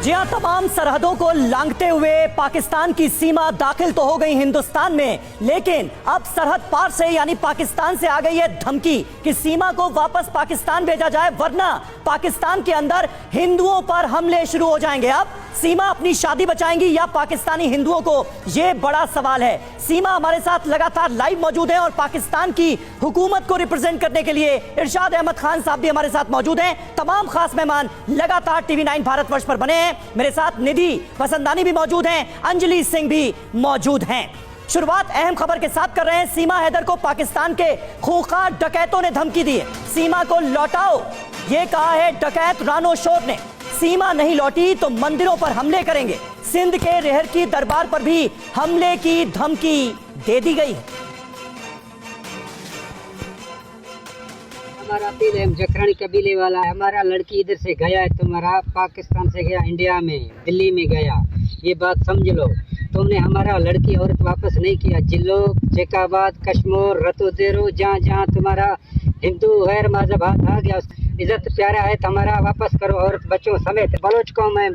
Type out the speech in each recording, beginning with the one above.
जी हां, तमाम सरहदों को लांघते हुए पाकिस्तान की सीमा दाखिल तो हो गई हिंदुस्तान में, लेकिन अब सरहद पार से यानी पाकिस्तान से आ गई है धमकी कि सीमा को वापस पाकिस्तान भेजा जाए, वरना पाकिस्तान के अंदर हिंदुओं पर हमले शुरू हो जाएंगे। अब सीमा अपनी शादी बचाएंगी या पाकिस्तानी हिंदुओं को, यह बड़ा सवाल है। सीमा हमारे साथ लगातार लाइव मौजूद है और पाकिस्तान की हुकूमत को रिप्रेजेंट करने के लिए इरशाद अहमद खान साहब भी हमारे साथ मौजूद हैं। तमाम खास मेहमान लगातार टीवी 9 भारतवर्ष पर बने हैं। मेरे साथ निधि वसंतानी भी मौजूद हैं, अंजलि सिंह भी मौजूद हैं। शुरुआत अहम खबर के साथ कर रहे हैं। सीमा हैदर को पाकिस्तान के खूंखार डकैतों ने धमकी दी है, सीमा को लौटाओ, यह कहा है डकैत रानो शोर ने। सीमा नहीं लौटी तो मंदिरों पर हमले करेंगे। सिंध के रेहर की दरबार पर भी हमले की धमकी दे दी गई है। हमारा अपील है, जखरानी कबीले वाला है, हमारा लड़की इधर से गया है, तुम्हारा पाकिस्तान से गया, इंडिया में दिल्ली में गया, ये बात समझ लो। तुमने हमारा लड़की औरत वापस नहीं किया। जिलो, जेकाबाद, कश्मीर, रतोदेरो, जहाँ जहाँ तुम्हारा हिंदू गैर मजहब हाथ आ गया, इज्जत प्यारा है, तुम्हारा वापस करो, औरत बच्चों समेत। बलोच कौम है।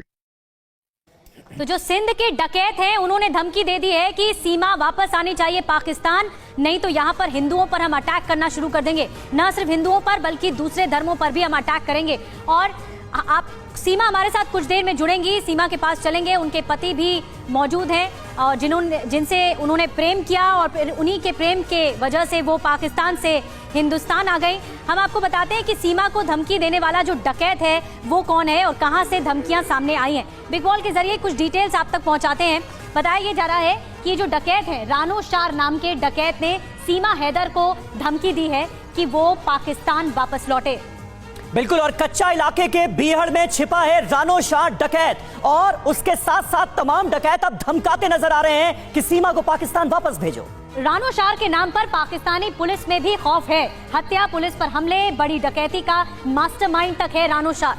तो जो सिंध के डकैत हैं उन्होंने धमकी दे दी है कि सीमा वापस आनी चाहिए पाकिस्तान, नहीं तो यहाँ पर हिंदुओं पर हम अटैक करना शुरू कर देंगे। न सिर्फ हिंदुओं पर बल्कि दूसरे धर्मों पर भी हम अटैक करेंगे। और आप सीमा हमारे साथ कुछ देर में जुड़ेंगी, सीमा के पास चलेंगे। उनके पति भी मौजूद हैं और जिनसे उन्होंने प्रेम किया और फिर उन्हीं के प्रेम के वजह से वो पाकिस्तान से हिंदुस्तान आ गई। हम आपको बताते हैं कि सीमा को धमकी देने वाला जो डकैत है वो कौन है और कहां से धमकियां सामने आई हैं। बिग बॉल के जरिए कुछ डिटेल्स आप तक पहुंचाते हैं। बताया ये जा रहा है कि ये जो डकैत है, रानो शार नाम के डकैत ने सीमा हैदर को धमकी दी है कि वो पाकिस्तान वापस लौटे। बिल्कुल, और कच्चा इलाके के बीहड़ में छिपा है रानो शाह डकैत, और उसके साथ साथ तमाम डकैत अब धमकाते नजर आ रहे हैं कि सीमा को पाकिस्तान वापस भेजो। रानो शार के नाम पर पाकिस्तानी पुलिस में भी खौफ है। हत्या, पुलिस पर हमले, बड़ी डकैती का मास्टरमाइंड तक है रानो शार।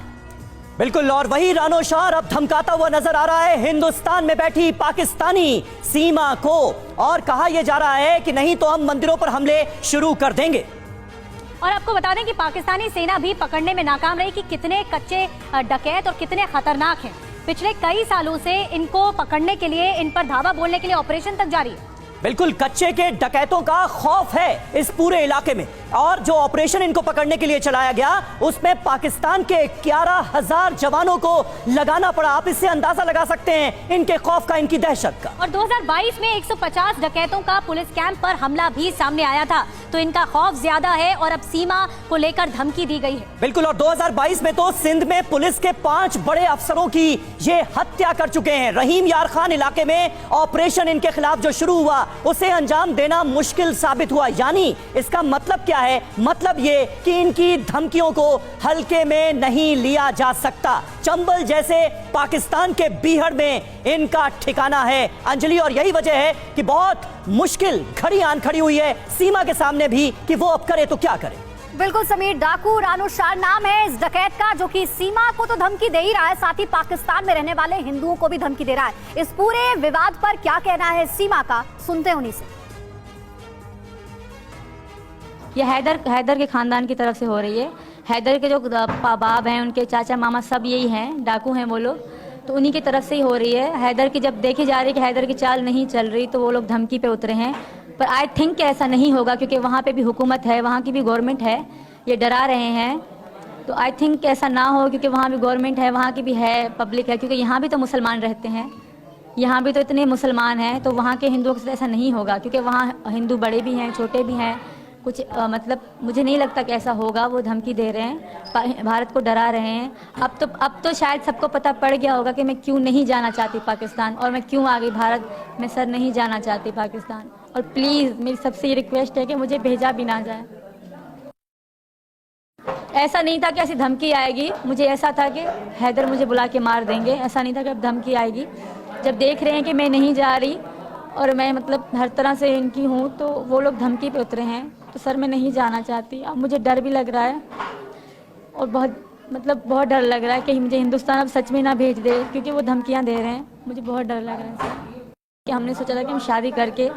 बिल्कुल, और वही रानो शाह अब धमकाता हुआ नजर आ रहा है हिंदुस्तान में बैठी पाकिस्तानी सीमा को, और कहा यह जा रहा है कि नहीं तो हम मंदिरों पर हमले शुरू कर देंगे। और आपको बता दें कि पाकिस्तानी सेना भी पकड़ने में नाकाम रही कि कितने कच्चे डकैत और कितने खतरनाक हैं। पिछले कई सालों से इनको पकड़ने के लिए, इन पर धावा बोलने के लिए ऑपरेशन तक जारी है। बिल्कुल, कच्चे के डकैतों का खौफ है इस पूरे इलाके में, और जो ऑपरेशन इनको पकड़ने के लिए चलाया गया उसमें पाकिस्तान के 11,000 जवानों को लगाना पड़ा। आप इससे अंदाजा लगा सकते हैं इनके खौफ का, इनकी दहशत का। और 2022 में 150 डकैतों का पुलिस कैंप पर हमला भी सामने आया था, तो इनका खौफ ज्यादा है और अब सीमा को लेकर धमकी दी गई है। बिल्कुल, और 2022 में तो सिंध में पुलिस के 5 बड़े अफसरों की ये हत्या कर चुके हैं। रहीम यार खान इलाके में ऑपरेशन इनके खिलाफ जो शुरू हुआ उसे अंजाम देना मुश्किल साबित हुआ। यानी इसका मतलब क्या है? मतलब ये कि इनकी धमकियों को हल्के में नहीं लिया जा सकता। चंबल जैसे पाकिस्तान के बीहड़ में इनका ठिकाना है अंजलि, और यही वजह है कि बहुत मुश्किल घड़ी आन खड़ी हुई है सीमा के सामने भी कि वो अब करे तो क्या करे। बिल्कुल समीर, डाकू रानो शार नाम है इस डकैत का, जो कि सीमा को तो धमकी दे ही रहा है, साथ ही पाकिस्तान में रहने वाले हिंदुओं को भी धमकी दे रहा है। इस पूरे विवाद पर क्या कहना है सीमा का, सुनते हैं उन्हीं से। ये हैदर के खानदान की तरफ से हो रही है। हैदर के जो बाप हैं, उनके चाचा मामा सब यही हैं, डाकू हैं वो लोग, तो उन्हीं की तरफ से ही हो रही है। हैदर की जब देखी जा रही है कि हैदर की चाल नहीं चल रही तो वो लोग धमकी पे उतरे हैं। पर आई थिंक ऐसा नहीं होगा, क्योंकि वहाँ पे भी हुकूमत है, वहाँ की भी गवर्नमेंट है, ये डरा रहे हैं। तो आई थिंक ऐसा ना हो, क्योंकि वहाँ भी गवर्नमेंट है, वहाँ की भी है, पब्लिक है, क्योंकि यहाँ भी तो मुसलमान रहते हैं, यहाँ भी तो इतने मुसलमान हैं, तो वहाँ के हिंदुओं के साथ ऐसा नहीं होगा, क्योंकि वहाँ हिंदू बड़े भी हैं, छोटे भी हैं। कुछ मतलब मुझे नहीं लगता कि ऐसा होगा। वो धमकी दे रहे हैं, भारत को डरा रहे हैं। अब तो शायद सबको पता पड़ गया होगा कि मैं क्यों नहीं जाना चाहती पाकिस्तान, और मैं क्यों आ गई भारत में। सर नहीं जाना चाहती पाकिस्तान, और प्लीज़ मेरी सबसे रिक्वेस्ट है कि मुझे भेजा भी ना जाए। ऐसा नहीं था कि ऐसी धमकी आएगी, मुझे ऐसा था कि हैदर मुझे बुला के मार देंगे। ऐसा नहीं था कि अब धमकी आएगी। जब देख रहे हैं कि मैं नहीं जा रही और मैं मतलब हर तरह से इनकी हूँ, तो वो लोग धमकी पे उतरे हैं। तो सर मैं नहीं जाना चाहती। अब मुझे डर भी लग रहा है, और बहुत डर लग रहा है कि मुझे हिंदुस्तान अब सच में ना भेज दे, क्योंकि वो धमकियाँ दे रहे हैं। मुझे बहुत डर लग रहा है सर, कि हमने सोचा था कि हम शादी करके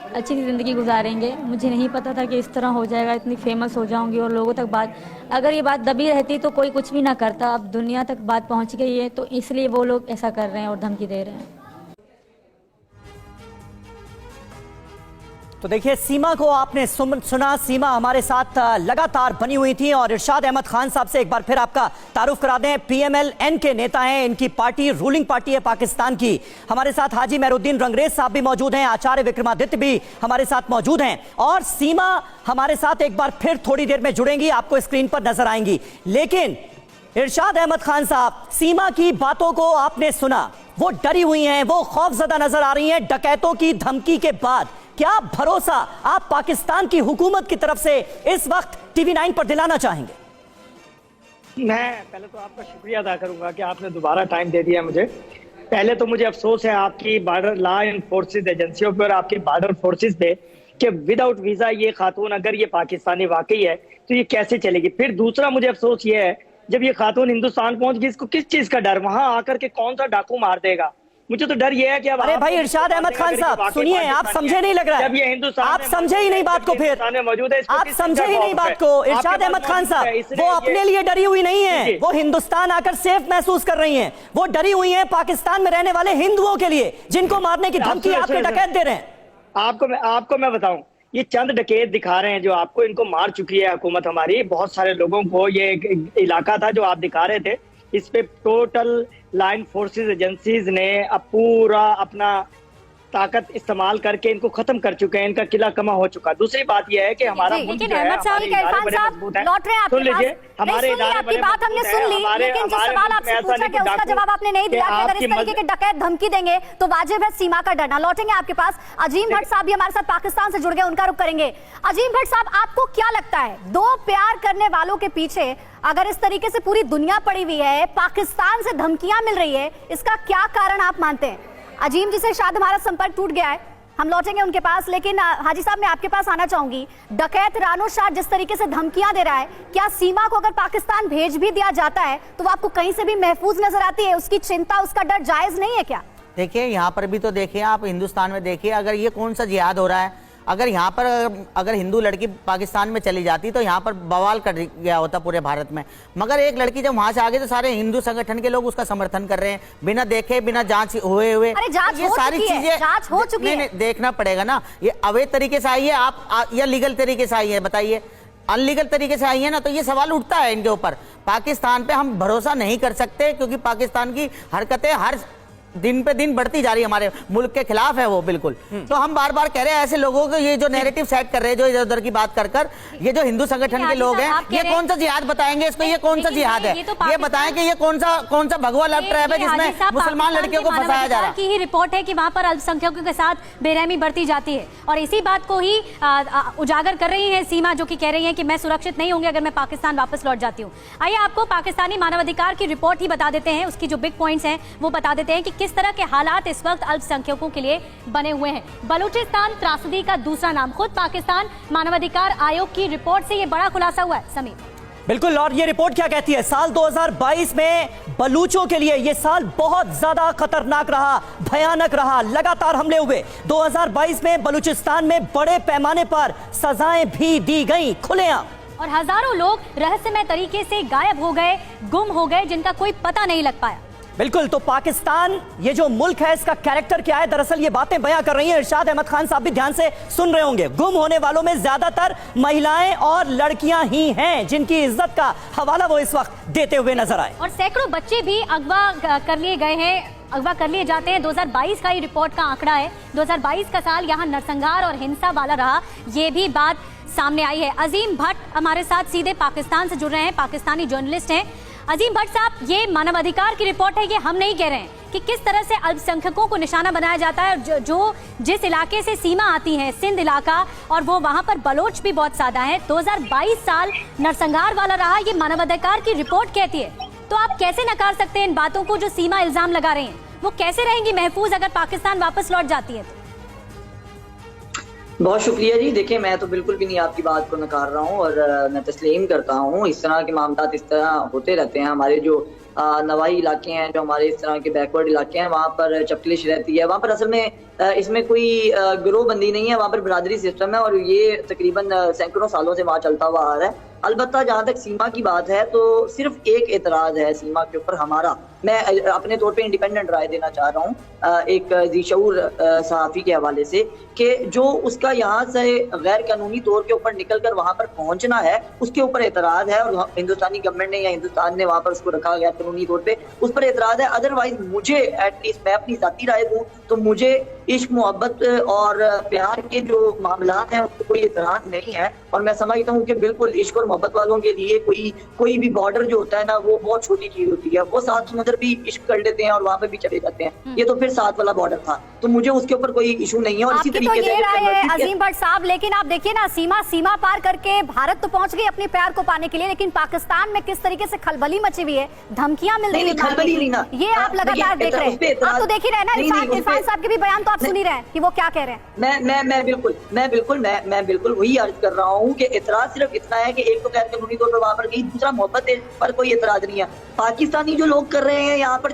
अच्छी ज़िंदगी गुजारेंगे। मुझे नहीं पता था कि इस तरह हो जाएगा, इतनी फेमस हो जाऊंगी और लोगों तक बात, अगर ये बात दबी रहती तो कोई कुछ भी ना करता। अब दुनिया तक बात पहुंच गई है तो इसलिए वो लोग ऐसा कर रहे हैं और धमकी दे रहे हैं। तो देखिए, सीमा को आपने सुना। सीमा हमारे साथ लगातार बनी हुई थी। और इरशाद अहमद खान साहब से एक बार फिर आपका तारुफ करा दें। PMLN के नेता हैं, इनकी पार्टी रूलिंग पार्टी है पाकिस्तान की। हमारे साथ हाजी मेहरुद्दीन रंगरेज साहब भी मौजूद हैं, आचार्य विक्रमादित्य भी हमारे साथ मौजूद हैं, और सीमा हमारे साथ एक बार फिर थोड़ी देर में जुड़ेंगी, आपको स्क्रीन पर नजर आएंगी। लेकिन इरशाद अहमद खान साहब, सीमा की बातों को आपने सुना, वो डरी हुई हैं, वो खौफजदा नजर आ रही हैं डकैतों की धमकी के बाद। क्या भरोसा आप पाकिस्तान की हुकूमत की तरफ से इस वक्त TV9 पर दिलाना चाहेंगे? मैं पहले तो आपका शुक्रिया अदा करूंगा कि आपने दोबारा टाइम दे दिया मुझे। पहले तो मुझे अफसोस है आपकी बॉर्डर लॉ एंड फोर्सेस एजेंसियों पर, आपकी बॉर्डर फोर्सेस पे, कि विदाउट वीजा ये खातून अगर ये पाकिस्तानी वाकई है तो ये कैसे चलेगी। फिर दूसरा मुझे अफसोस ये है, जब ये खातून हिंदुस्तान पहुंच गई, इसको किस चीज का डर, वहां आकर के कौन सा डाकू मार देगा। मुझे तो डर ये है कि अब अरे भाई इरशाद अहमद खान साहब सुनिए, आप समझे नहीं लग रहा है, जब ये हिंदुस्तान आप समझे ही नहीं बात को, फिर मौजूद है, आप समझे ही नहीं बात को। इरशाद अहमद खान साहब वो अपने लिए डरी हुई नहीं है, वो हिंदुस्तान आकर सेफ महसूस कर रही हैं। वो डरी हुई हैं पाकिस्तान में रहने वाले हिंदुओं के लिए, जिनको मारने की धमकी आपके डकैत दे रहे हैं। आपको मैं बताऊं, ये चंद डकैत दिखा रहे हैं जो आपको, इनको मार चुकी है हुकूमत हमारी, बहुत सारे लोगों को। ये एक इलाका था जो आप दिखा रहे थे, इस पे टोटल लाइन फोर्सेस एजेंसीज ने अब पूरा अपना ताकत इस्तेमाल करके इनको खत्म कर चुके हैं, इनका किला कमा हो चुका। दूसरी बात यह है कि हमारा मुल्क जो है, हमारे इदारे बड़े मजबूत हैं। सुन लीजिए, हमारे इदारे बड़े बात हमने सुन ली, लेकिन जिस सवाल आपसे पूछा कि उसका जवाब आपने नहीं दिया कि अगर इस तरीके के डकैत धमकी देंगे तो वाजिब है सीमा का डरना। लौटेंगे आपके पास। अजीम भट्ट साहब भी हमारे साथ पाकिस्तान से जुड़ गए, उनका रुख करेंगे। अजीम भट्ट साहब, आपको क्या लगता है, दो प्यार करने वालों के पीछे अगर इस तरीके से पूरी दुनिया पड़ी हुई है, पाकिस्तान से धमकियां मिल रही है, इसका क्या कारण आप मानते हैं? अजीम जी से शायद हमारा संपर्क टूट गया है, हम लौटेंगे उनके पास। लेकिन हाजी साहब, मैं आपके पास आना चाहूंगी। डकैत रानो शाह जिस तरीके से धमकियां दे रहा है, क्या सीमा को अगर पाकिस्तान भेज भी दिया जाता है तो वो आपको कहीं से भी महफूज नजर आती है? उसकी चिंता, उसका डर जायज नहीं है क्या? देखिए, यहाँ पर भी तो देखिए, आप हिंदुस्तान में देखिए, अगर ये कौन सा जिहाद हो रहा है। अगर यहाँ पर अगर हिंदू लड़की पाकिस्तान में चली जाती तो यहाँ पर बवाल कर गया होता पूरे भारत में। मगर एक लड़की जब वहाँ से आ गई तो सारे हिंदू संगठन के लोग उसका समर्थन कर रहे हैं, बिना देखे, बिना जांच हुए। ये सारी चीजें जांच हो चुकी है, देखना पड़ेगा ना। ये अवैध तरीके से आई है आप या लीगल तरीके से आई है, बताइए। अनलीगल तरीके से आई है ना, तो ये सवाल उठता है इनके ऊपर। पाकिस्तान पे हम भरोसा नहीं कर सकते, क्योंकि पाकिस्तान की हरकतें हर दिन पे दिन बढ़ती जा रही है, हमारे मुल्क के खिलाफ है वो बिल्कुल। तो हम बार बार कह रहे हैं ऐसे लोगों को, ये जो नैरेटिव सेट कर रहे हैं, जो इधर उधर की बात कर कर, ये जो हिंदू संगठन के लोग हैं, ये कौन सा जिहाद बताएंगे इसको? ये कौन सा जिहाद है? ये बताएं कि ये कौन सा भगवा लव ट्रैप है जिसमें मुसलमान लड़कियों को फंसाया जा रहा है? की ही रिपोर्ट है कि वहां पर अल्पसंख्यकों के साथ बेरहमी बढ़ती जाती है, और इसी बात को ही उजागर कर रही है सीमा, जो कि कह रही है कि मैं सुरक्षित नहीं होंगी अगर मैं पाकिस्तान वापस लौट जाती हूँ। आइए आपको पाकिस्तानी मानवाधिकार की रिपोर्ट ही बता देते हैं, उसकी जो बिग पॉइंट्स हैं वो बता देते हैं कि किस तरह के हालात इस वक्त अल्पसंख्यकों के लिए बने हुए हैं। बलूचिस्तान त्रासदी का दूसरा नाम, खुद पाकिस्तान मानवाधिकार आयोग की रिपोर्ट से यह बड़ा खुलासा हुआ है। समीर, बिल्कुल, और ये रिपोर्ट क्या कहती है? साल 2022 में बलूचों के लिए ये साल बहुत ज्यादा खतरनाक रहा, भयानक रहा, लगातार हमले हुए। 2022 में बलूचिस्तान में बड़े पैमाने पर सजाएं भी दी गई खुलेआम, और हजारों लोग रहस्यमय तरीके से गायब हो गए, गुम हो गए, जिनका कोई पता नहीं लग पाया। बिल्कुल, तो पाकिस्तान ये जो मुल्क है, इसका कैरेक्टर क्या है? दरअसल ये बातें बयां कर रही हैं, इरशाद अहमद खान साहब भी ध्यान से सुन रहे होंगे। गुम होने वालों में ज्यादातर महिलाएं और लड़कियां ही हैं, जिनकी इज्जत का हवाला वो इस वक्त देते हुए नजर आए। और सैकड़ों बच्चे भी अगवा कर लिए गए हैं, अगवा कर लिए जाते हैं। 2022 का ये रिपोर्ट का आंकड़ा है। 2022 का साल यहाँ नरसंहार और हिंसा वाला रहा, ये भी बात सामने आई है। अजीम भट्ट हमारे साथ सीधे पाकिस्तान से जुड़ रहे हैं, पाकिस्तानी जर्नलिस्ट हैं। अजीम भट्ट साहब, ये मानवाधिकार की रिपोर्ट है, ये हम नहीं कह रहे हैं कि किस तरह से अल्पसंख्यकों को निशाना बनाया जाता है। जिस इलाके से सीमा आती है, सिंध इलाका, और वो वहां पर बलोच भी बहुत ज्यादा है। 2022 साल नरसंहार वाला रहा, ये मानवाधिकार की रिपोर्ट कहती है। तो आप कैसे नकार सकते हैं इन बातों को जो सीमा इल्जाम लगा रहे हैं? वो कैसे रहेंगी महफूज अगर पाकिस्तान वापस लौट जाती है? बहुत शुक्रिया जी। देखिए, मैं तो बिल्कुल भी नहीं आपकी बात को नकार रहा हूँ, और मैं तस्लीम करता हूँ, इस तरह के मामला इस तरह होते रहते हैं। हमारे जो नवाई इलाके हैं, जो हमारे इस तरह के बैकवर्ड इलाके हैं, वहाँ पर चपकलिश रहती है। वहाँ पर असल में इसमें कोई गिरोहबंदी नहीं है, वहाँ पर बिरादरी सिस्टम है और ये तकरीबन सैकड़ों सालों से वहाँ चलता हुआ आ रहा है। अलबत्ता जहाँ तक सीमा की बात है तो सिर्फ एक एतराज है सीमा के ऊपर हमारा, मैं अपने तौर पे इंडिपेंडेंट राय देना चाह रहा हूँ एक ज़ीशऊर सहाफ़ी के हवाले से, कि जो उसका यहाँ से गैर कानूनी तौर के ऊपर निकल कर वहाँ पर पहुँचना है उसके ऊपर एतराज़ है और हिंदुस्तानी गवर्नमेंट ने या हिंदुस्तान ने वहाँ पर उसको रखा गैर कानूनी तौर पे, उस पर एतराज़ है। अदरवाइज मुझे एटलीस्ट मैं अपनी ज़ाती राय दूँ तो मुझे इश्क मोहब्बत और प्यार के जो मामला हैं उसको कोई एतराज़ नहीं है और मैं समझता हूँ कि बिल्कुल इश्क और मोहब्बत वालों के लिए कोई भी बॉर्डर जो होता है ना वो बहुत छोटी चीज होती है। वो 7 समुद्र भी इश्क कर लेते हैं और वहाँ पे भी चले जाते हैं, ये तो फिर 7 वाला बॉर्डर था, तो मुझे उसके ऊपर कोई इशू नहीं है। और इसी तरीके से अजीम भट्ट साहब, लेकिन आप देखिए ना, सीमा पार करके भारत तो पहुंच गई अपने प्यार को पाने के लिए, लेकिन पाकिस्तान में किस तरीके से खलबली मची हुई है, धमकियां मिल रही है, ये आप लगातार देख रहे हैं, आप तो देख ही रहे हैं ना। इरफान साहब के भी बयान तो आप सुन ही रहे हैं कि वो क्या कह रहे हैं। मैं बिल्कुल वही अर्ज कर रहा हूँ कि एतराज सिर्फ इतना है कि एक तो गैर कानूनी तौर पर वहाँ पर गई, दूसरा मोहब्बत पर कोई एतराज नहीं है। पाकिस्तानी जो लोग कर रहे हैं यहाँ पर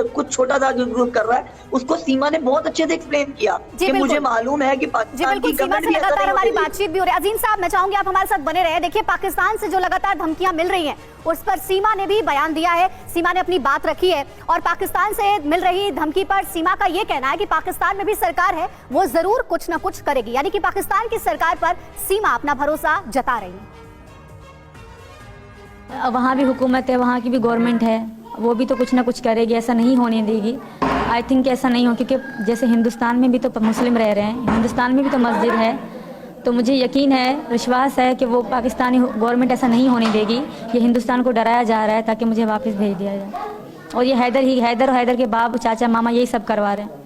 कुछ छोटा सा जो ग्रुप कर रहा है उसको सीमा ने बहुत अच्छे से एक्सप्लेन किया कि मुझे मालूम है कि पाकिस्तान की गवर्नमेंट भी लगातार हमारी बातचीत भी हो रही है। अजीम साहब, मैं चाहूंगी आप हमारे साथ बने रहे। देखिए, पाकिस्तान से जो लगातार धमकियां मिल रही हैं उस पर सीमा ने भी बयान दिया है, सीमा ने अपनी बात रखी है और पाकिस्तान से मिल रही धमकी पर सीमा का ये कहना है कि पाकिस्तान में भी सरकार है, वो जरूर कुछ ना कुछ करेगी, यानी कि पाकिस्तान की सरकार पर सीमा अपना भरोसा जता रही है। वहाँ भी हुकूमत है, वहाँ की भी गवर्नमेंट है, वो भी तो कुछ ना कुछ करेगी, ऐसा नहीं होने देगी। आई थिंक ऐसा नहीं हो, क्योंकि जैसे हिंदुस्तान में भी तो मुस्लिम रह रहे हैं, हिंदुस्तान में भी तो मस्जिद है, तो मुझे यकीन है, विश्वास है कि वो पाकिस्तानी गवर्नमेंट ऐसा नहीं होने देगी। ये हिंदुस्तान को डराया जा रहा है ताकि मुझे वापस भेज दिया जाए और ये हैदर के बाप चाचा मामा यही सब करवा रहे हैं।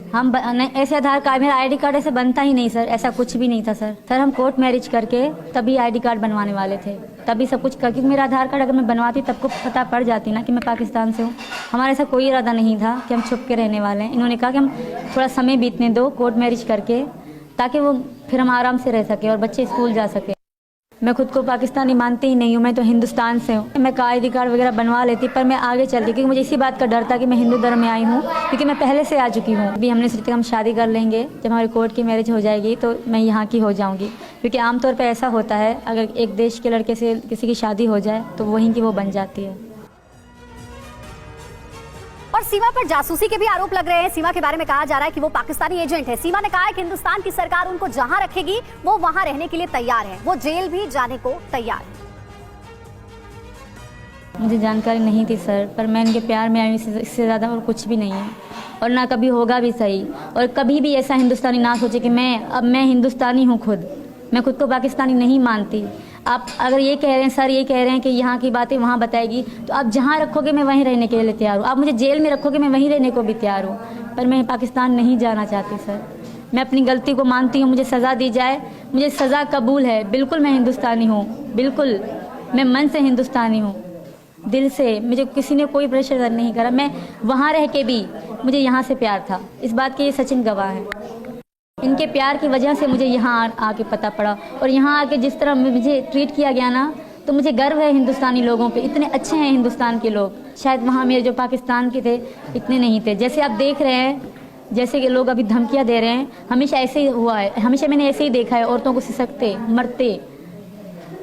हम ऐसे आधार कार्ड, मेरा आईडी कार्ड ऐसे बनता ही नहीं सर, ऐसा कुछ भी नहीं था सर। हम कोर्ट मैरिज करके तभी आईडी कार्ड बनवाने वाले थे, तभी सब कुछ करके मेरा आधार कार्ड अगर मैं बनवाती तब को पता पड़ जाती ना कि मैं पाकिस्तान से हूँ। हमारा ऐसा कोई इरादा नहीं था कि हम छुप के रहने वाले हैं। इन्होंने कहा कि हम थोड़ा समय बीतने दो कोर्ट मैरिज करके, ताकि वो फिर हम आराम से रह सके और बच्चे स्कूल जा सके। मैं खुद को पाकिस्तानी मानती ही नहीं हूँ, मैं तो हिंदुस्तान से हूँ। मैं आईडी कार्ड वगैरह बनवा लेती, पर मैं आगे चल रही, क्योंकि मुझे इसी बात का डर था कि मैं हिंदू धर्म में आई हूँ, क्योंकि मैं पहले से आ चुकी हूँ। अभी हमने सोचा हम शादी कर लेंगे, जब हमारी कोर्ट की मैरिज हो जाएगी तो मैं यहाँ की हो जाऊँगी, क्योंकि आमतौर पर ऐसा होता है अगर एक देश के लड़के से किसी की शादी हो जाए तो वहीं की वो बन जाती है। और सीमा पर जासूसी के भी आरोप लग रहे हैं। सीमा के बारे में कहा जा रहा है कि वो पाकिस्तानी एजेंट है। सीमा ने कहा है कि हिंदुस्तान की सरकार उनको जहां रखेगी वो वहां रहने के लिए तैयार है, वो जेल भी जाने को तैयार है। मुझे जानकारी नहीं थी सर, पर मैं इनके प्यार में आई, इससे ज़्यादा और कुछ भी नहीं है और ना कभी होगा भी सही। और कभी भी ऐसा हिंदुस्तानी ना सोचे कि मैं हिंदुस्तानी हूँ, मैं खुद को पाकिस्तानी नहीं मानती। आप अगर ये कह रहे हैं सर, ये कह रहे हैं कि यहाँ की बातें वहाँ बताएगी, तो आप जहाँ रखोगे मैं वहीं रहने के लिए तैयार हूँ। आप मुझे जेल में रखोगे मैं वहीं रहने को भी तैयार हूँ, पर मैं पाकिस्तान नहीं जाना चाहती सर। मैं अपनी गलती को मानती हूँ, मुझे सज़ा दी जाए, मुझे सज़ा कबूल है। बिल्कुल मैं हिंदुस्तानी हूँ, बिल्कुल मैं मन से हिंदुस्तानी हूँ, दिल से। मुझे किसी ने कोई प्रेशर नहीं करा। मैं वहाँ रह के भी मुझे यहाँ से प्यार था, इस बात के ये सचिन गवाह है। इनके प्यार की वजह से मुझे यहाँ आके पता पड़ा, और यहाँ आके जिस तरह मुझे ट्रीट किया गया ना, तो मुझे गर्व है हिंदुस्तानी लोगों पे। इतने अच्छे हैं हिंदुस्तान के लोग, शायद वहाँ मेरे जो पाकिस्तान के थे इतने नहीं थे। जैसे आप देख रहे हैं, जैसे कि लोग अभी धमकियाँ दे रहे हैं, हमेशा ऐसे ही हुआ है, हमेशा मैंने ऐसे ही देखा है, औरतों को सिसकते मरते।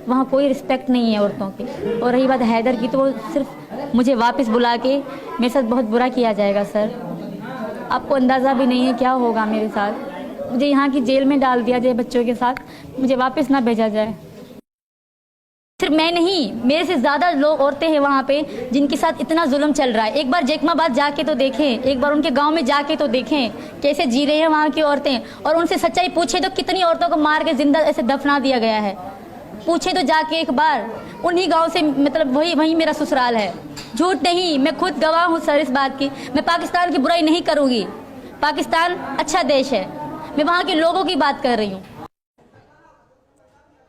वहाँ कोई रिस्पेक्ट नहीं है औरतों की। और रही बात हैदर की, तो वो सिर्फ मुझे वापस बुला के मेरे साथ बहुत बुरा किया जाएगा सर। आपको अंदाज़ा भी नहीं है क्या होगा मेरे साथ। मुझे यहाँ की जेल में डाल दिया जाए बच्चों के साथ, मुझे वापस ना भेजा जाए। सिर्फ मैं नहीं, मेरे से ज़्यादा लोग औरतें हैं वहाँ पे जिनके साथ इतना जुल्म चल रहा है। एक बार जैकमाबाद जाके तो देखें, एक बार उनके गांव में जाके तो देखें कैसे जी रहे हैं वहाँ की औरतें, और उनसे सच्चाई पूछे तो कितनी औरतों को मार के जिंदा ऐसे दफना दिया गया है। पूछे तो जाके एक बार उन्हीं गाँव से, मतलब वही मेरा ससुराल है, झूठ नहीं। मैं खुद गवाह हूँ सर इस बात की। मैं पाकिस्तान की बुराई नहीं करूँगी, पाकिस्तान अच्छा देश है, मैं वहाँ के लोगों की बात कर रही हूँ।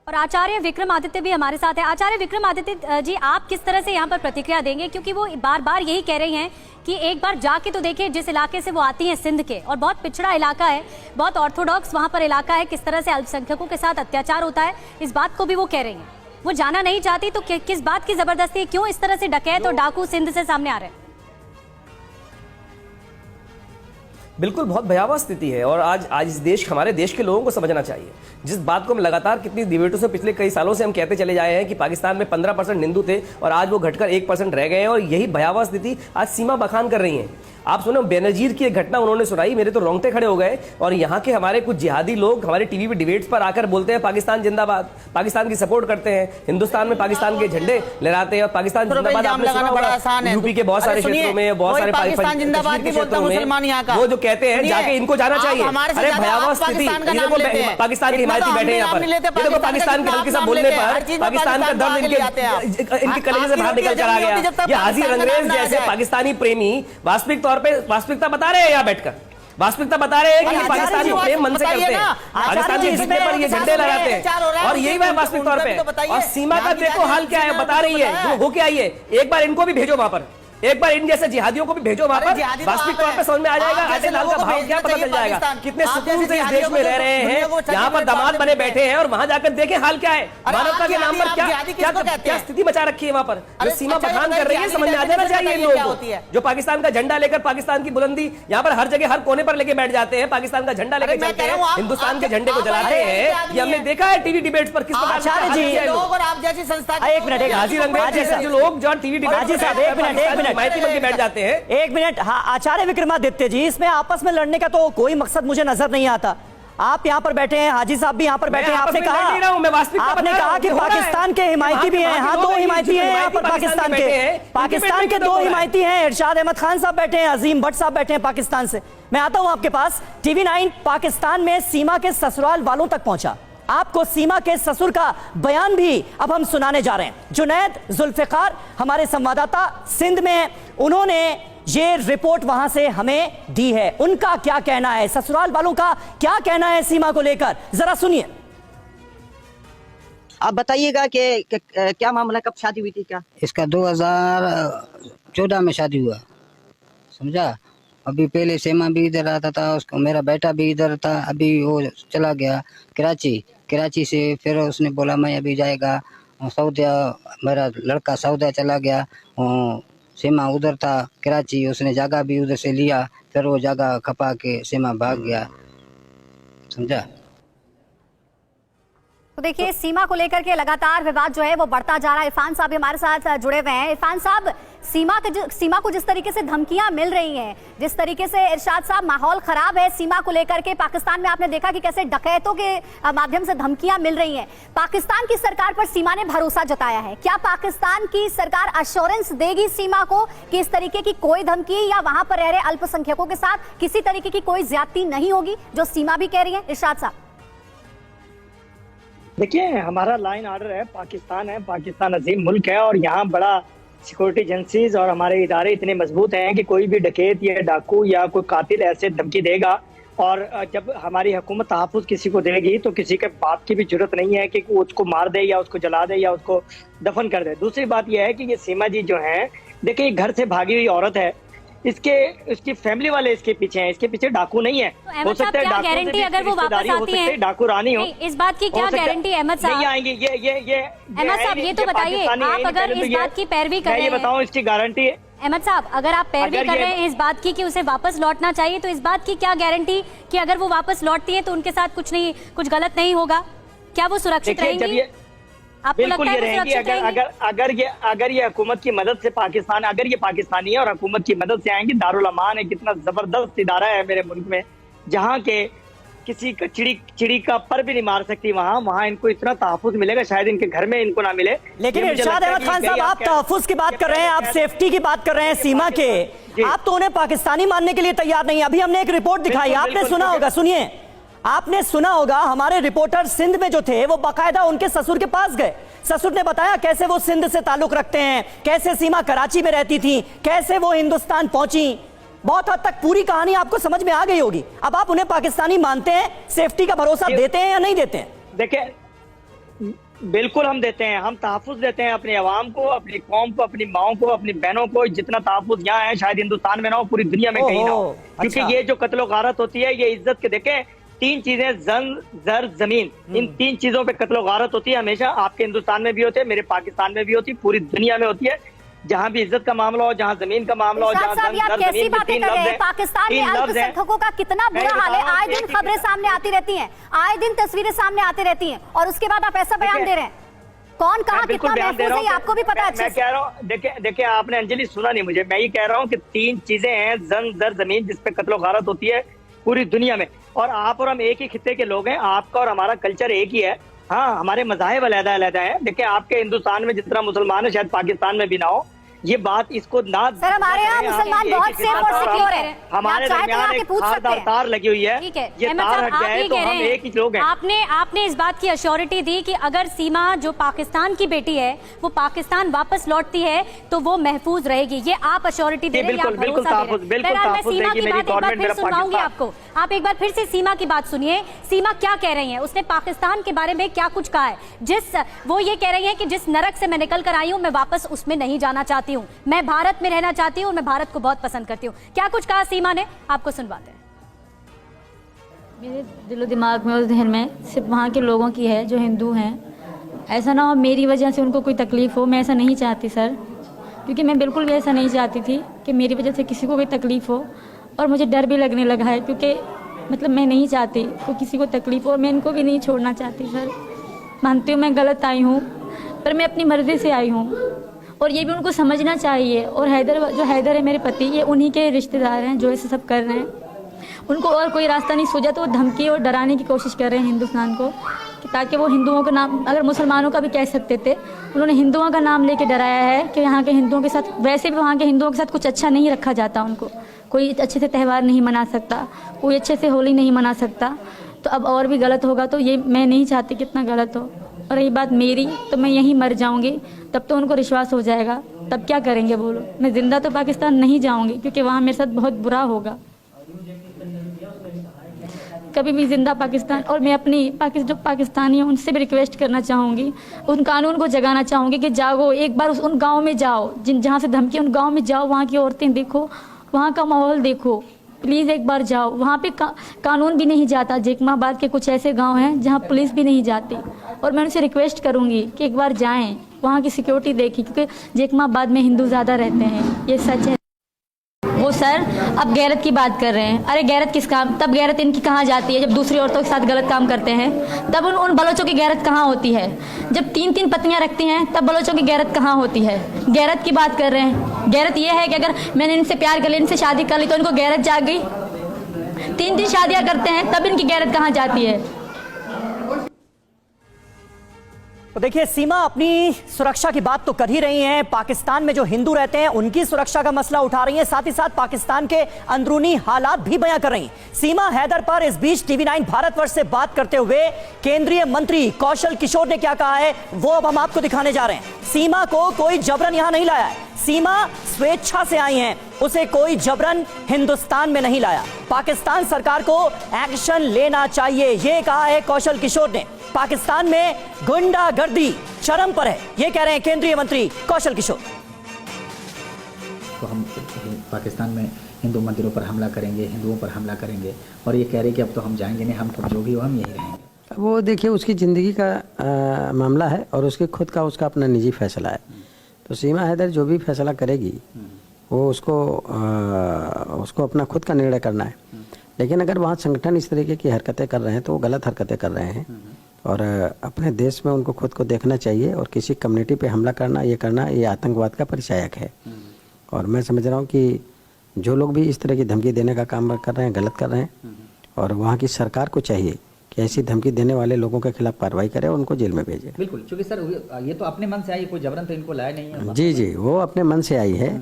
और आचार्य विक्रमादित्य भी हमारे साथ है। आचार्य विक्रमादित्य जी, आप किस तरह से यहाँ पर प्रतिक्रिया देंगे, क्योंकि वो बार बार यही कह रही हैं कि एक बार जाके तो देखिए जिस इलाके से वो आती हैं, सिंध के, और बहुत पिछड़ा इलाका है, बहुत ऑर्थोडॉक्स वहाँ पर इलाका है, किस तरह से अल्पसंख्यकों के साथ अत्याचार होता है, इस बात को भी वो कह रही हैं। वो जाना नहीं चाहती, तो किस बात की जबरदस्ती, क्यों इस तरह से डकैत और डाकू सिंध से सामने आ रहे हैं? बिल्कुल बहुत भयावह स्थिति है और आज इस देश, हमारे देश के लोगों को समझना चाहिए। जिस बात को हम लगातार कितनी डिबेटों से पिछले कई सालों से हम कहते चले जाए हैं कि पाकिस्तान में 15% हिंदू थे और आज वो घटकर 1% रह गए हैं, और यही भयावह स्थिति आज सीमा बखान कर रही है। आप सुनो, बेनजीर की एक घटना उन्होंने सुनाई, मेरे तो रोंगटे खड़े हो गए। और यहाँ के हमारे कुछ जिहादी लोग हमारे टीवी पे डिबेट्स पर आकर बोलते हैं पाकिस्तान जिंदाबाद, पाकिस्तान की सपोर्ट करते हैं, हिंदुस्तान में पाकिस्तान के झंडे लहराते हैं और पाकिस्तान जिंदाबाद आपने सुना होगा। यूपी के बहुत सारे क्षेत्रों में, बहुत सारे पाकिस्तान जिंदाबाद भी बोलता मुसलमान यहाँ का, वो जो कहते हैं जाके इनको जाना चाहिए। अरे भयावह स्थिति, पाकिस्तान की हिमायती बैठे हैं यहाँ पर, ये देखो पाकिस्तान के हल्के सा बोलने पर पाकिस्तान का दर्द इनके कलेजे से बाहर निकल कर आ गया। ये हाजिर अंग्रेज जैसे पाकिस्तानी प्रेमी वास्तविक तौर पे वास्तविकता बता रहे हैं, यहाँ बैठकर वास्तविकता बता रहे हैं कि पाकिस्तान को प्रेम मन से करते हैं, पाकिस्तान के झंडे पर ये झंडे लगाते हैं, और यही वह वास्तविक तौर पे। और सीमा का देखो हाल क्या है, बता रही है हो क्या आई है। एक बार इनको भी भेजो वहां पर, एक बार इन जैसे जिहादियों को भी भेजो वहां पर, वास्तविक तौर पे समझ में आ जाएगा आटे दाल का भाव क्या पता चल जाएगा। कितने सुकून से इस देश में रह रहे हैं, यहाँ पर दामाद बने बैठे हैं, और वहां जाकर देखें हाल क्या है, मानवता के नाम पर क्या स्थिति बचा रखी है वहां पर। जो सीमा बखान कर रही है, समझ में आ जाना चाहिए इन लोगों को, जो पाकिस्तान का झंडा लेकर पाकिस्तान की बुलंदी यहाँ पर हर जगह हर कोने पर लेके बैठ जाते हैं, पाकिस्तान का झंडा लेकर चलते हैं, हिंदुस्तान के झंडे को जलाते हैं। ये हमने देखा है टीवी डिबेट्स पर किस प्रकार एक मिनट, हाजिर अंग्रेज जैसे जो लोग जो टीवी डिबेट्स माइती बन के बैठ जाते हैं। एक मिनट, हाँ आचार्य विक्रमादित्य जी, इसमें आपस में लड़ने का तो कोई मकसद मुझे नजर नहीं आता। आप यहाँ पर बैठे हैं, हाजी साहब भी यहाँ पर बैठे हैं, आपने कहा कि पाकिस्तान के हिमायती भी हैं। हाँ, दो हिमायती हैं यहाँ पर पाकिस्तान के दो हिमायती हैं। इरशाद अहमद खान साहब बैठे हैं, अजीम भट्ट साहब बैठे हैं पाकिस्तान से। मैं आता हूँ आपके पास। TV9 पाकिस्तान में सीमा के ससुराल वालों तक पहुंचा, आपको सीमा के ससुर का बयान भी अब हम सुनाने जा रहे हैं। जुनैद जुल्फिकार हमारे संवाददाता सिंध में हैं, उन्होंने ये रिपोर्ट वहां से हमें दी है। उनका क्या कहना है, ससुराल वालों का क्या कहना है सीमा को लेकर, जरा सुनिए। आप बताइएगा कि क्या मामला, कब शादी हुई थी? क्या इसका 2014 में शादी हुआ, समझा। अभी पहले सेमा भी इधर आता था, उसको मेरा बेटा भी इधर था। अभी वो चला गया कराची से, फिर उसने बोला मैं अभी जाएगा सऊदिया, मेरा लड़का सऊदिया चला गया। सेमा उधर था कराची, उसने जगह भी उधर से लिया, फिर वो जगह खपा के सेमा भाग गया, समझा। तो देखिए, सीमा को लेकर के लगातार विवाद जो है वो बढ़ता जा रहा है। इरफान साहब हमारे साथ जुड़े हुए हैं। इरफान साहब, सीमा को जिस तरीके से धमकियां मिल रही हैं, जिस तरीके से इरशाद साहब माहौल खराब है सीमा को लेकर के, पाकिस्तान में आपने देखा कि कैसे डकैतों के माध्यम से धमकियां मिल रही हैं। पाकिस्तान की सरकार पर सीमा ने भरोसा जताया है, क्या पाकिस्तान की सरकार अश्योरेंस देगी सीमा को कि इस तरीके की कोई धमकी या वहां पर रह रहे अल्पसंख्यकों के साथ किसी तरीके की कोई ज्यादती नहीं होगी, जो सीमा भी कह रही है? इरशाद साहब देखिए, हमारा लाइन ऑर्डर है, पाकिस्तान अजीम मुल्क है, और यहाँ बड़ा सिक्योरिटी एजेंसीज और हमारे इदारे इतने मजबूत हैं कि कोई भी डकैत या डाकू या कोई कातिल ऐसे धमकी देगा, और जब हमारी हुकूमत तहफ़्फ़ुज़ किसी को देगी तो किसी के बाप की भी जरूरत नहीं है कि वो उसको मार दे या उसको जला दे या उसको दफन कर दे। दूसरी बात यह है कि ये सीमा जी जो हैं, देखिए घर से भागी हुई औरत है, इसकी फैमिली वाले इसके पीछे हैं, इसके पीछे डाकू नहीं है। हो सकता है गारंटी अगर वो वापस आती है, डाकू रानी हो, इस बात की क्या गारंटी अहमद साहब? नहीं आएंगी ये अहमद साहब, ये तो बताइए, आप अगर इस बात की पैरवी कर रहे हैं, ये बताओ इसकी गारंटी है अहमद साहब, अगर आप पैरवी कर रहे हैं इस बात की कि उसे वापस लौटना चाहिए, तो इस बात की क्या गारंटी कि अगर वो वापस लौटती है तो उनके साथ कुछ गलत नहीं होगा? क्या वो सुरक्षित रहेंगी? बिल्कुल ये रहेंगी। अगर ये हुकूमत की मदद से पाकिस्तान, अगर ये पाकिस्तानी है और हुकूमत की मदद से आएंगी। दारुल अमान है, कितना जबरदस्त इदारा है मेरे मुल्क में, जहाँ के किसी का चिड़ी का पर भी नहीं मार सकती। वहाँ इनको इतना तहफ़्फ़ुज़ मिलेगा, शायद इनके घर में इनको ना मिले। लेकिन इरशाद अहमद खान साहब, आप तहफ़्फ़ुज़ की बात कर रहे हैं, आप सेफ्टी की बात कर रहे हैं सीमा के, आप तो उन्हें पाकिस्तानी मानने के लिए तैयार नहीं। अभी हमने एक रिपोर्ट दिखाई, आपने सुना होगा, सुनिए, आपने सुना होगा, हमारे रिपोर्टर सिंध में जो थे वो बाकायदा उनके ससुर के पास गए। ससुर ने बताया कैसे वो सिंध से ताल्लुक रखते हैं, कैसे सीमा कराची में रहती थी, कैसे वो हिंदुस्तान पहुंची। बहुत हद तक पूरी कहानी आपको समझ में आ गई होगी। अब आप उन्हें पाकिस्तानी मानते हैं, सेफ्टी का भरोसा देते हैं या नहीं देते हैं? देखिए, बिल्कुल हम देते हैं, हम तहफ़्फ़ुज़ देते हैं अपने अवाम को, अपनी कौम को, अपनी माओं को, अपनी बहनों को। जितना तहफ़्फ़ुज़ यहाँ है शायद हिंदुस्तान में ना हो, पूरी दुनिया में कहीं ना हो। क्योंकि ये जो कत्लो गारत होती है, ये इज्जत के, देखें तीन चीजें, जंग, जर, जमीन, इन तीन चीजों पे कत्लो गारत होती है हमेशा। आपके हिंदुस्तान में भी होती है, मेरे पाकिस्तान में भी होती है, पूरी दुनिया में होती है। जहां भी इज्जत का मामला हो, जहां जमीन का मामला हो, जहां जंग, जर, जमीन के तीन लफ्ज हैं। पाकिस्तान में अल्पसंख्यकों का कितना बुरा हाल है, आए दिन खबरें सामने आती रहती हैं, आए दिन तस्वीरें सामने आती रहती हैं, और उसके बाद आप ऐसा बयान दे रहे हैं। कौन कहा कितना महफूज है आपको भी पता है अच्छे से। मैं कह रहा हूँ, देखिए आपने अंजलि सुना नहीं मुझे, मैं ये कह रहा हूँ कि तीन चीजें हैं, जंग, जर, जमीन, जिसपे कत्लो गारत होती है पूरी दुनिया में। और आप और हम एक ही खित्ते के लोग हैं, आपका और हमारा कल्चर एक ही है। हाँ, हमारे मज़ाहिब अलग-अलग हैं। देखिए आपके हिंदुस्तान में जितना मुसलमान है शायद पाकिस्तान में भी ना हो। ये बात इसको ना, सर हमारे यहाँ मुसलमान बहुत सेफ और सिक्योर है, हमारे दरमियान एक धारदार तार लगी हुई है, ये तार हट जाए तो हम एक ही लोग हैं। आपने इस बात की अश्योरिटी दी कि अगर सीमा जो पाकिस्तान की बेटी है वो पाकिस्तान वापस लौटती है तो वो महफूज रहेगी, ये आप अश्योरिटी दे रहे हैं, बिल्कुल सीमा की बात एक बार फिर सुनाऊंगी आपको। आप एक बार फिर से सीमा की बात सुनिए, सीमा क्या कह रही हैं, उसने पाकिस्तान के बारे में क्या कुछ कहा है। वो ये कह रही है कि जिस नरक से मैं निकल कर आई हूँ मैं वापस उसमें नहीं जाना चाहती हूँ, मैं भारत में रहना चाहती हूँ, मैं भारत को बहुत पसंद करती हूँ। क्या कुछ कहा सीमा ने, आपको सुनवाते हैं। मेरे दिलो दिमाग में और जहन में सिर्फ वहाँ के लोगों की है जो हिंदू हैं। ऐसा ना हो मेरी वजह से उनको कोई तकलीफ़ हो, मैं ऐसा नहीं चाहती सर, क्योंकि मैं बिल्कुल भी ऐसा नहीं चाहती थी कि मेरी वजह से किसी को कोई तकलीफ़ हो। और मुझे डर भी लगने लगा है क्योंकि मतलब मैं नहीं चाहती को किसी को तकलीफ़ हो, मैं इनको भी नहीं छोड़ना चाहती सर। मानती हूँ मैं गलत आई हूँ, पर मैं अपनी मर्ज़ी से आई हूँ और ये भी उनको समझना चाहिए। और हैदर है मेरे पति, ये उन्हीं के रिश्तेदार हैं जो ऐसे सब कर रहे हैं। उनको और कोई रास्ता नहीं सूझा तो वो धमकी और डराने की कोशिश कर रहे हैं हिंदुस्तान को, कि ताकि वो हिंदुओं का नाम, अगर मुसलमानों का भी कह सकते थे, उन्होंने हिंदुओं का नाम लेके डराया है कि यहाँ के हिंदुओं के साथ, वैसे भी वहाँ के हिंदुओं के साथ कुछ अच्छा नहीं रखा जाता, उनको कोई अच्छे से त्यौहार नहीं मना सकता, कोई अच्छे से होली नहीं मना सकता। तो अब और भी गलत होगा, तो ये मैं नहीं चाहती कितना गलत हो। और रही बात मेरी, तो मैं यहीं मर जाऊंगी, तब तो उनको विश्वास हो जाएगा, तब क्या करेंगे बोलो। मैं जिंदा तो पाकिस्तान नहीं जाऊंगी क्योंकि वहाँ मेरे साथ बहुत बुरा होगा, कभी भी जिंदा पाकिस्तान। और मैं अपनी जो पाकिस्तानी हैं उनसे भी रिक्वेस्ट करना चाहूँगी, उन कानून को जगाना चाहूँगी कि जागो, एक बार उन गाँव में जाओ जहाँ से धमकी, उन गाँव में जाओ, वहाँ की औरतें देखो, वहाँ का माहौल देखो, प्लीज़ एक बार जाओ। वहाँ पे कानून भी नहीं जाता। जेकमाबाद के कुछ ऐसे गांव हैं जहाँ पुलिस भी नहीं जाती, और मैं उनसे रिक्वेस्ट करूँगी कि एक बार जाएं, वहाँ की सिक्योरिटी देखी, क्योंकि जेकमाबाद में हिंदू ज़्यादा रहते हैं, ये सच है। वो सर अब गैरत की बात कर रहे हैं, अरे गैरत किस काम, तब गैरत इनकी कहाँ जाती है जब दूसरी औरतों के साथ गलत काम करते हैं, तब उन बलोचों की गैरत कहाँ होती है। जब 3-3 पत्नियां रखती हैं तब बलोचों की गैरत कहाँ होती है। गैरत की बात कर रहे हैं, गैरत ये है कि अगर मैंने इनसे प्यार कर लिया, इनसे शादी कर ली, तो इनको गैरत जाग गई। 3-3 शादियां करते हैं तब इनकी गैरत कहाँ जाती है। तो देखिए सीमा अपनी सुरक्षा की बात तो कर ही रही हैं, पाकिस्तान में जो हिंदू रहते हैं उनकी सुरक्षा का मसला उठा रही हैं, साथ ही साथ पाकिस्तान के अंदरूनी हालात भी बयां कर रही हैं सीमा हैदर पर। इस बीच TV9 भारतवर्ष से बात करते हुए केंद्रीय मंत्री कौशल किशोर ने क्या कहा है वो अब हम आपको दिखाने जा रहे हैं। सीमा को कोई जबरन यहां नहीं लाया है, सीमा स्वेच्छा से आई हैं, उसे कोई जबरन हिंदुस्तान में नहीं लाया। पाकिस्तान सरकार को एक्शन लेना चाहिए, ये कहा है कौशल किशोर ने। पाकिस्तान में गुंडागर्दी चरम पर है, ये कह रहे हैं केंद्रीय मंत्री कौशल किशोर। तो हम पाकिस्तान में हिंदू मंदिरों पर हमला करेंगे, हिंदुओं पर हमला करेंगे, और ये कह रहे कि अब तो हम जाएंगे नहीं, हम जो भी हो हम यहीं रहेंगे। वो देखिए उसकी ज़िंदगी का मामला है और उसके खुद का उसका अपना निजी फैसला है। तो सीमा हैदर जो भी फैसला करेगी वो उसको अपना खुद का निर्णय करना है। लेकिन अगर वहाँ संगठन इस तरीके की हरकतें कर रहे हैं तो वो गलत हरकतें कर रहे हैं, और अपने देश में उनको खुद को देखना चाहिए। और किसी कम्युनिटी पे हमला करना ये आतंकवाद का परिचायक है। और मैं समझ रहा हूँ कि जो लोग भी इस तरह की धमकी देने का काम कर रहे हैं गलत कर रहे हैं, और वहाँ की सरकार को चाहिए कि ऐसी धमकी देने वाले लोगों के खिलाफ कार्रवाई करे और उनको जेल में भेजे। बिल्कुल, क्योंकि सर ये तो अपने मन से आई, कोई जबरन तो इनको लाया नहीं है। जी, वो अपने मन से आई है,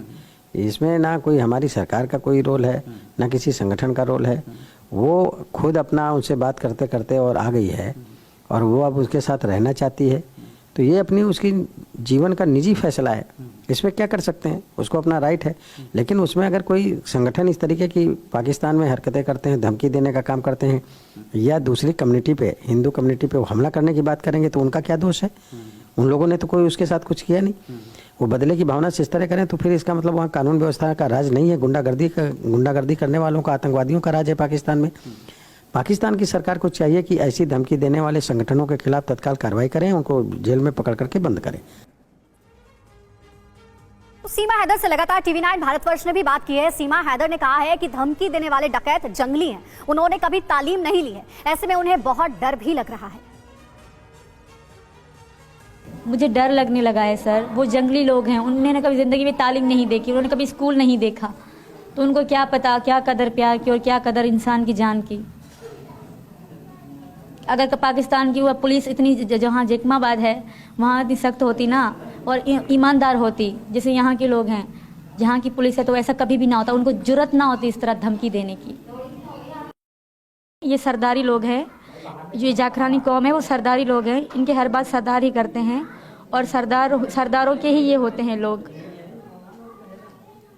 इसमें ना कोई हमारी सरकार का कोई रोल है ना किसी संगठन का रोल है। वो खुद अपना उनसे बात करते करते और आ गई है, और वो अब उसके साथ रहना चाहती है। तो ये अपनी उसकी जीवन का निजी फैसला है, इसमें क्या कर सकते हैं, उसको अपना राइट है। लेकिन उसमें अगर कोई संगठन इस तरीके की पाकिस्तान में हरकतें करते हैं, धमकी देने का काम करते हैं, या दूसरी कम्युनिटी पे, हिंदू कम्युनिटी पे वो हमला करने की बात करेंगे, तो उनका क्या दोष है। उन लोगों ने तो कोई उसके साथ कुछ किया नहीं। वो बदले की भावना से इस तरह करें तो फिर इसका मतलब वहाँ कानून व्यवस्था का राज नहीं है, गुंडागर्दी करने वालों का, आतंकवादियों का राज है पाकिस्तान में। पाकिस्तान की सरकार को चाहिए कि ऐसी धमकी देने वाले संगठनों के खिलाफ तत्काल कार्रवाई करें, उनको जेल में पकड़ करके बंद करें। सीमा हैदर से लगातार TV9 भारतवर्ष ने भी बात की है। सीमा हैदर ने कहा है कि धमकी देने वाले डकैत जंगली हैं, उन्होंने कभी तालीम नहीं ली है, ऐसे में उन्हें बहुत डर भी लग रहा है। मुझे डर लगने लगा है सर, वो जंगली लोग हैं, उन्होंने कभी ज़िंदगी में तालीम नहीं देखी, उन्होंने कभी स्कूल नहीं देखा, तो उनको क्या पता क्या कदर प्यार की और क्या कदर इंसान की जान की। अगर पाकिस्तान की वह पुलिस इतनी जहाँ जैकमाबाद है वहाँ इतनी सख्त होती ना और ईमानदार होती जैसे यहाँ के लोग हैं, जहाँ की पुलिस है, तो ऐसा कभी भी ना होता, उनको जुर्रत ना होती इस तरह धमकी देने की। ये सरदारी लोग हैं, जो जाखरानी कौम है वो सरदारी लोग हैं, इनके हर बात सरदार ही करते हैं और सरदारों के ही ये होते हैं लोग।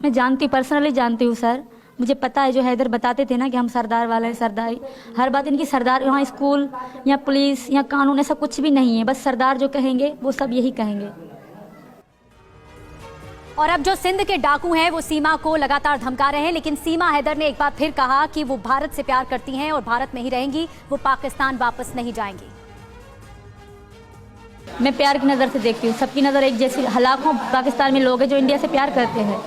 मैं जानती, पर्सनली जानती हूँ सर, मुझे पता है। जो हैदर बताते थे ना कि हम सरदार वाले हैं, सरदारी, हर बात इनकी सरदार। यहाँ स्कूल या पुलिस या कानून ऐसा कुछ भी नहीं है, बस सरदार जो कहेंगे वो सब यही कहेंगे। और अब जो सिंध के डाकू हैं वो सीमा को लगातार धमका रहे हैं, लेकिन सीमा हैदर ने एक बार फिर कहा कि वो भारत से प्यार करती हैं और भारत में ही रहेंगी, वो पाकिस्तान वापस नहीं जाएंगी। मैं प्यार की नज़र से देखती हूँ, सबकी नज़र एक जैसी। लाखों पाकिस्तान में लोग हैं जो इंडिया से प्यार करते हैं,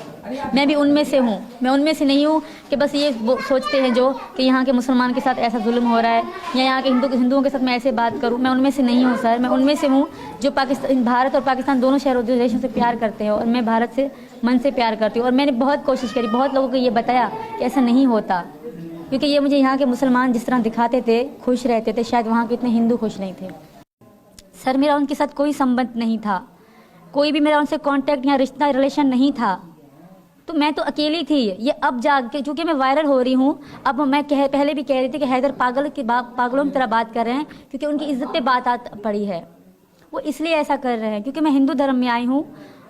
मैं भी उनमें से हूँ। मैं उनमें से नहीं हूँ कि बस ये सोचते हैं जो कि यहाँ के मुसलमान के साथ ऐसा जुल्म हो रहा है या यहाँ के हिंदुओं के साथ मैं ऐसे बात करूँ। मैं उनमें से नहीं हूँ सर, मैं उनमें से हूँ जो भारत और पाकिस्तान दोनों शहरों देशों से प्यार करते हैं और मैं भारत से मन से प्यार करती हूँ। और मैंने बहुत कोशिश करी, बहुत लोगों को ये बताया कि ऐसा नहीं होता, क्योंकि ये मुझे यहाँ के मुसलमान जिस तरह दिखाते थे खुश रहते थे, शायद वहाँ के इतने हिंदू खुश नहीं थे। सर मेरा उनके साथ कोई संबंध नहीं था, कोई भी मेरा उनसे कांटेक्ट या रिश्ता रिलेशन नहीं था, तो मैं तो अकेली थी। ये अब जाके चूँकि मैं वायरल हो रही हूँ, अब मैं पहले भी कह रही थी कि हैदर पागलों की तरह बात कर रहे हैं, क्योंकि उनकी इज्जत पे बात पड़ी है। वो इसलिए ऐसा कर रहे हैं क्योंकि मैं हिंदू धर्म में आई हूँ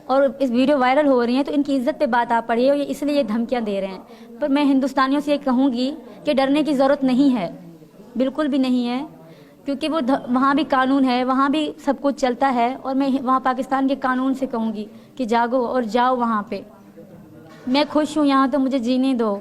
और इस वीडियो वायरल हो रही है, तो इनकी इज्जत पे बात आ पड़ी है और ये इसलिए ये धमकियाँ दे रहे हैं। पर मैं हिंदुस्तानियों से ये कहूँगी कि डरने की ज़रूरत नहीं है, बिल्कुल भी नहीं है, क्योंकि वो वहाँ भी कानून है, वहाँ भी सब कुछ चलता है। और मैं वहाँ पाकिस्तान के कानून से कहूँगी कि जागो और जाओ वहाँ पे। मैं खुश हूँ यहाँ, तो मुझे जीने दो।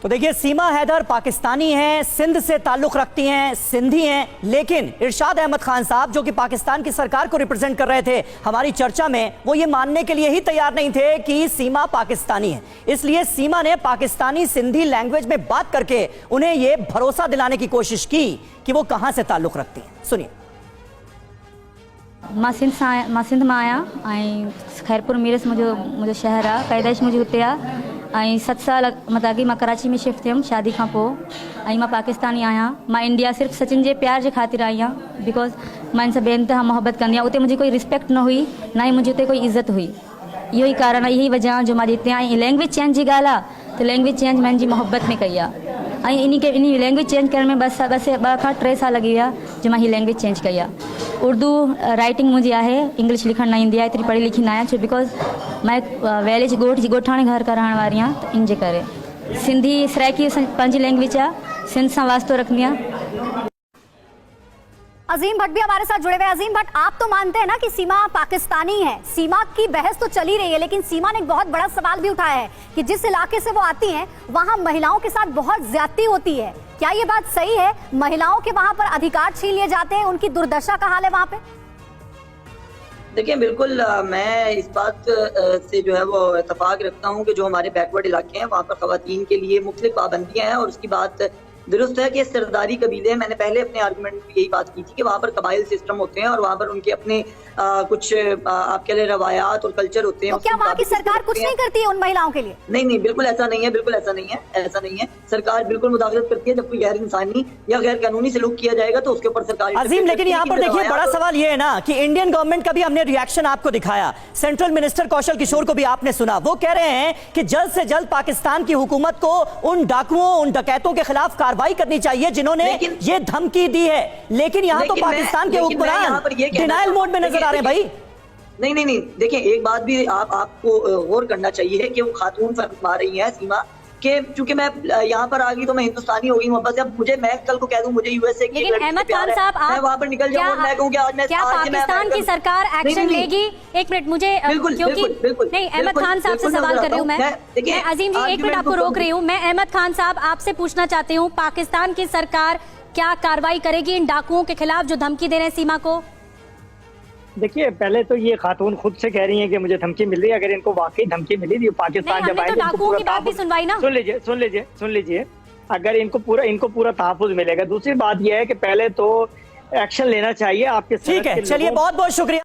तो देखिए, सीमा हैदर पाकिस्तानी हैं, सिंध से ताल्लुक रखती हैं, सिंधी हैं, लेकिन इरशाद अहमद खान साहब जो कि पाकिस्तान की सरकार को रिप्रेजेंट कर रहे थे हमारी चर्चा में, वो ये मानने के लिए ही तैयार नहीं थे कि सीमा पाकिस्तानी है। इसलिए सीमा ने पाकिस्तानी सिंधी लैंग्वेज में बात करके उन्हें ये भरोसा दिलाने की कोशिश की कि वो कहां से ताल्लुक रखती हैं। सुनिए। मां सिंध में आया ऐं खैरपुर मीरस मुझे शहर आहे, पैदाइश मुझे हुते आहे ऐं 7 साल मतलब अॻे मां कराची में शिफ्ट थियमि शादी खां पोइ। ऐं मां पाकिस्तानी आहियां, मां इंडिया सिर्फ़ु सचिन जे प्यार जे ख़ातिर आई आहियां, बिकॉज मां इन सां बेइंतहा मोहब्बत कंदी आहियां। उते मुंहिंजी कोई रिस्पेक्ट न हुई, ना ही मुंहिंजी उते कोई इज़त हुई। इहो ई कारण आहे, यही वजह जो मां हिते आई। लैंग्वेज चेंज जी ॻाल्हि आहे, त लैंग्वेज चेंज मुंहिंजी मोहब्बत में कई आहे ऐं इन लैंग्वेज चेंज करण में बस 2 खां 3 साल लॻी विया जो मां हीअ लैंग्वेज चेंज कई आहे। उर्दू राइटिंग मुझे आहे, इंग्लिश लिखण न ईंदी आहे, एतिरी पढ़ी लिखी न आहियां, छो बिकॉज मां विलेज ॻोठाणे घर का रहण वारी आहियां, त इन जे करे सिंधी सराइकी पंहिंजी लैंग्वेज आहे, सिंध सां वास्तो रखंदी आहियां। अजीम भट्ट भी हमारे साथ जुड़े हुए। अजीम भट्ट, आप तो मानते हैं ना कि सीमा पाकिस्तानी है, सीमा की बहस तो चली रही है, लेकिन सीमा ने एक बहुत बड़ा सवाल भी उठाया है कि जिस इलाके से वो आती हैं वहां महिलाओं के साथ बहुत ज्यादती होती है। क्या ये बात सही है? महिलाओं के वहां पर अधिकार छीन लिए जाते हैं, उनकी दुर्दशा का हाल है वहां पे? देखिए बिल्कुल, मैं इस बात से जो है वो इत्तेफाक रखता हूँ कि जो हमारे बैकवर्ड इलाके हैं वहाँ पर खवातीन के लिए मुख्तलिफ पाबंदियाँ हैं और उसकी बात दुरुस्त है कि सरदारी कबीले, मैंने पहले अपने आर्गुमेंट में यही बात की थी कि वहाँ पर कबाइल सिस्टम होते हैं और वहाँ पर उनके अपने कुछ आपके लिए रवायात और कल्चर होते हैं। तो क्या वहाँ की सरकार कुछ नहीं करती है उन महिलाओं के लिए? नहीं, बिल्कुल ऐसा नहीं है, बिल्कुल ऐसा नहीं है। सरकार बिल्कुल मुदाखलत करती है। जब कोई गैर इंसानी या गैर कानूनी सलूक किया जाएगा तो उसके ऊपर सरकार। अजीम, लेकिन यहाँ पर देखिए बड़ा सवाल ये है ना कि इंडियन गवर्नमेंट का भी हमने रिएक्शन आपको दिखाया, सेंट्रल मिनिस्टर कौशल किशोर को भी आपने सुना, वो कह रहे हैं कि जल्द से जल्द पाकिस्तान की हुकूमत को उन डाकुओं, उन डकैतों के खिलाफ कार्रवाई करनी चाहिए जिन्होंने ये धमकी दी है। लेकिन यहाँ तो पाकिस्तान के हुक्मरान डिनायल मोड में नजर आ रहे हैं भाई। नहीं, देखिए एक बात भी आपको गौर करना चाहिए कि वो खातून फरमा रही हैं सीमा कि चूंकि मैं यहाँ पर आ गई तो मैं हिंदुस्तानी हो गई मोहब्बत से। अब मैं कल को कह दूं मुझे यूएसए की, लेकिन अहमद खान साहब, मैं वहां पर निकल जाऊं और मैं कहूं कि आज मैं क्या पाकिस्तान की सरकार एक्शन लेगी? एक मिनट मुझे, क्योंकि नहीं, अहमद खान साहब से सवाल कर रही हूँ मैं अजीम जी, एक मिनट आपको रोक रही हूँ मैं। अहमद खान साहब, आपसे पूछना चाहती हूँ, पाकिस्तान की सरकार क्या कार्रवाई करेगी इन डाकुओं के खिलाफ जो धमकी दे रहे हैं सीमा को? देखिए, पहले तो ये खातून खुद से कह रही हैं कि मुझे धमकी मिल रही है। अगर इनको वाकई धमकी मिली थी, पाकिस्तान जब आए सुन लीजिए, अगर इनको पूरा तहफ़्फ़ुज़ मिलेगा। दूसरी बात यह है कि पहले तो एक्शन लेना चाहिए आपके। ठीक है, चलिए, बहुत बहुत शुक्रिया।